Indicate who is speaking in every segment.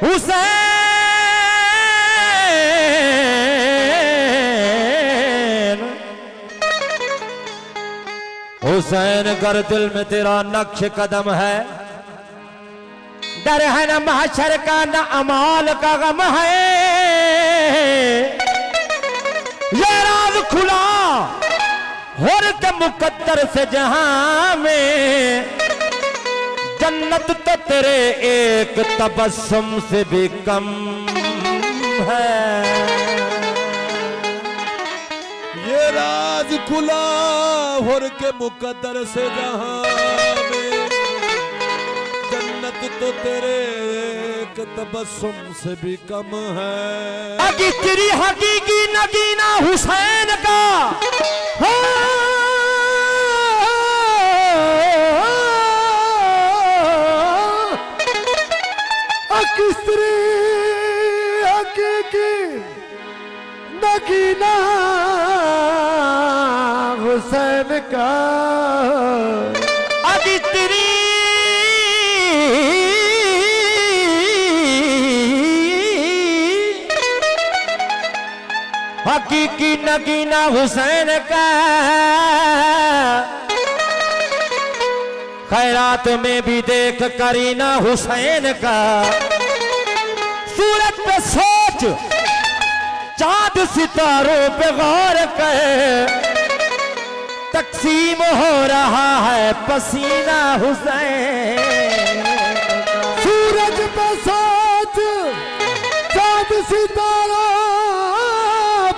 Speaker 1: हुसैन हुसैन कर दिल में तेरा नक्श कदम है, डर है न महशर का न अमाल का गम है। ये राज खुला और के मुकद्दर से जहां में, जन्नत तो तेरे एक तबस्सुम से भी कम है।
Speaker 2: ये राज खुला और के मुकद्दर से जहां में, जन्नत तो तेरे एक तबस्सुम से भी कम है।
Speaker 1: अगी तेरी हकीकी नगीना हुसैन का
Speaker 2: किसरी हकीकी नगीना हुसैन का।
Speaker 1: अगी तेरी हकीकी नगीना हुसैन का, खैरात में भी देख करीना हुसैन का। सूरज पे सोच चांद सितारों पे गौर कर, तकसीम हो रहा है पसीना हुसैन।
Speaker 2: सूरज पे सोच चांद सितारों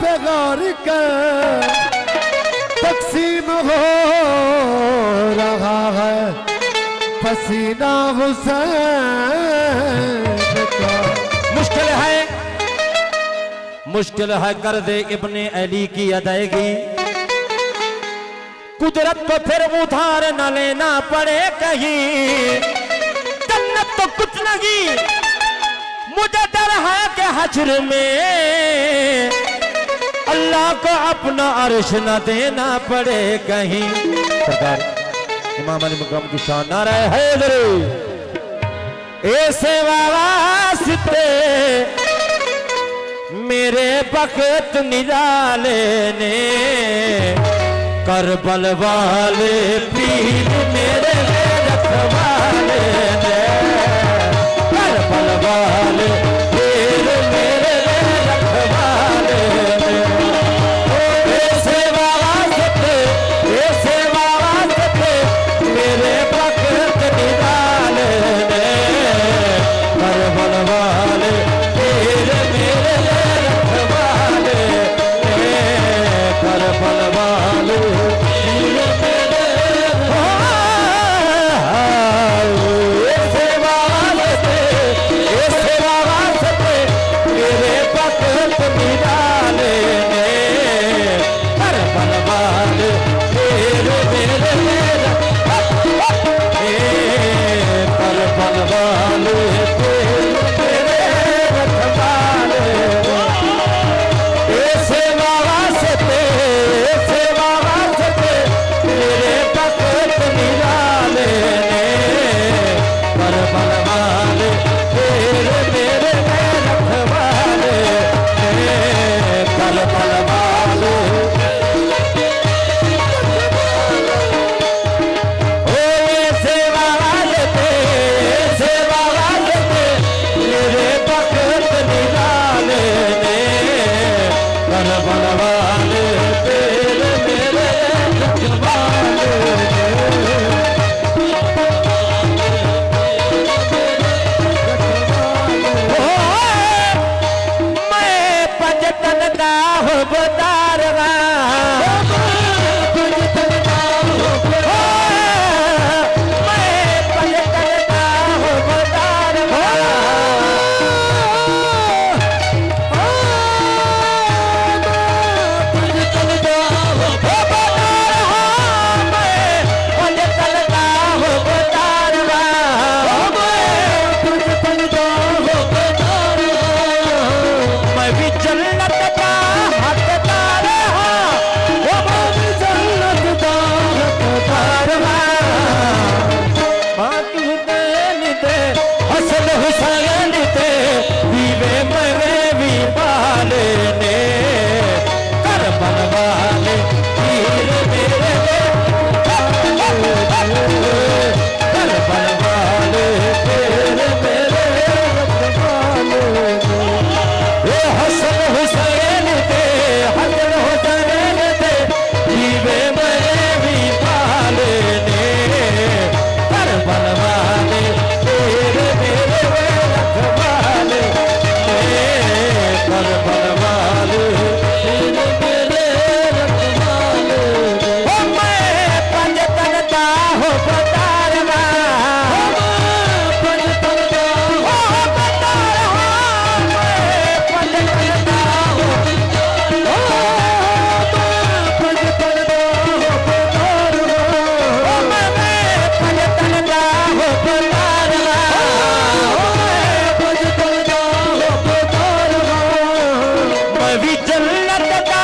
Speaker 2: पे गौर कर, तकसीम हो रहा है पसीना हुसैन का।
Speaker 1: मुश्किल है कर दे इब्ने अली की अदायगी, कुदरत को फिर उधार न लेना पड़े कहीं। जन्नत तो कुछ नहीं, मुझे डर है कि हश्र में अल्लाह को अपना अर्श न देना पड़े कहीं। सरकार इमाम अली मुकर्रम की शान नारा हैदरी। ऐसे वास्ते मेरे बख्त निराले ने, करबल वाले पीर मेरे रखवाले ने, करबल वाले पीर मेरे रखवाले ने। ऐसे वास्ते मेरे बख्त निराले ने, करबल वाले पीर मेरे रखवाले ने, करबल वाले मैं भी जन्नत का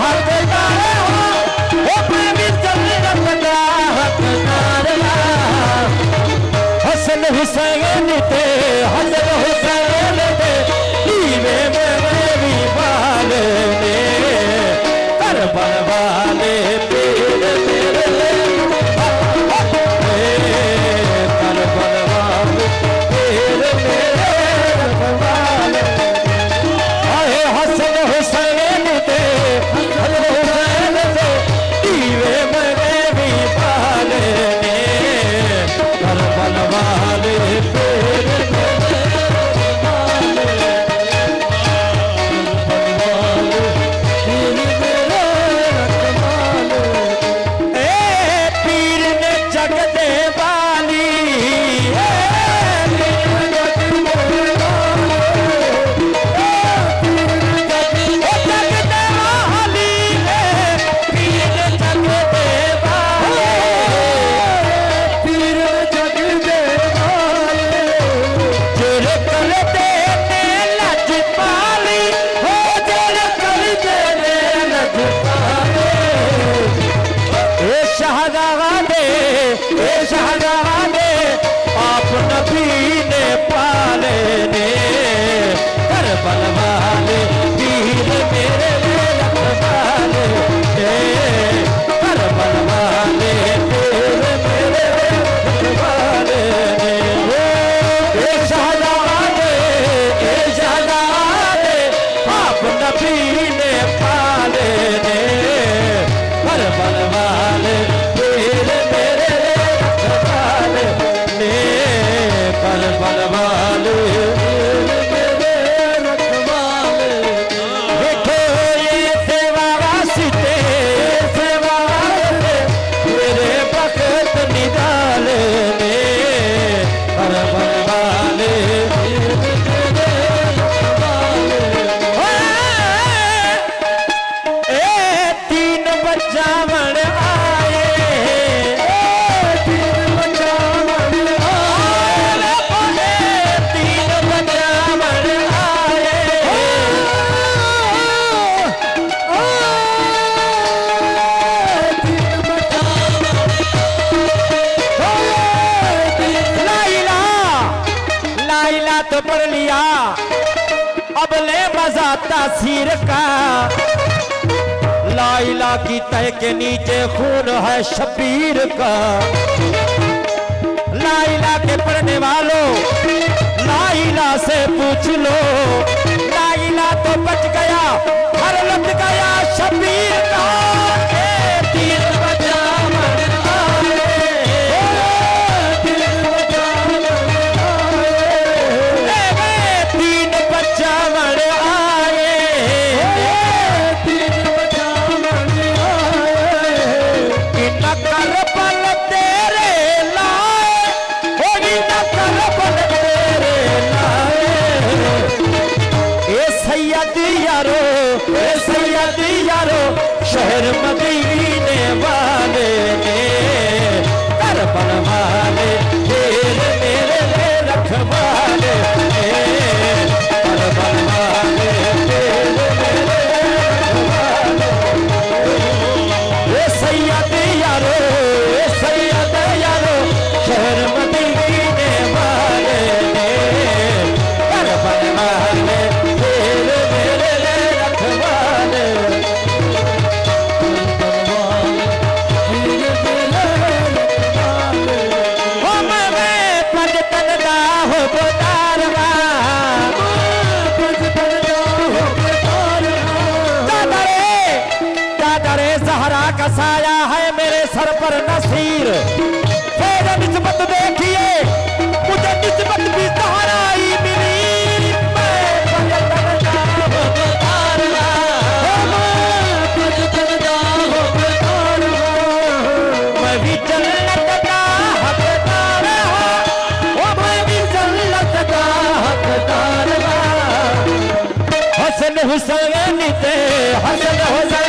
Speaker 1: हकदार हूँ, ओ मैं भी जन्नत का हकदार हसन हुसैन ते हसन हुसैन ते दीवे मेरे भी वाले ने करबल वाले पीर मेरे करबल वाले पीर मेरे रखवाले आए हसन हुसैन ते हसन हुसैन ते दीवे मेरे भी वाले ने करबल वाले पीर मेरे तो पढ़ लिया अब ले मजा तासीर का लाइला की तह के नीचे खून है शबीर का लाइला के पढ़ने वालों लाइला से पूछ लो लाइला तो बच गया हर लट गया शबीर का तीर बजा शहर मदीने वाले ने करबल वाले तेरे मेरे रखवाले करबल वाले तेरे मेरे रखवाले ए सैयद यारो शहर मदीने वाले ने करबल वाले तेरे मेरे रखवाले का साया है मेरे सर पर नसीर मेरे निस्बत देखिए मुझे निस्बत भी सहाराई मिली मैं भी जन्नत का हकदार हूँ मैं भी जन्नत का हकदार हसन हुसैन ते हसन हुसैन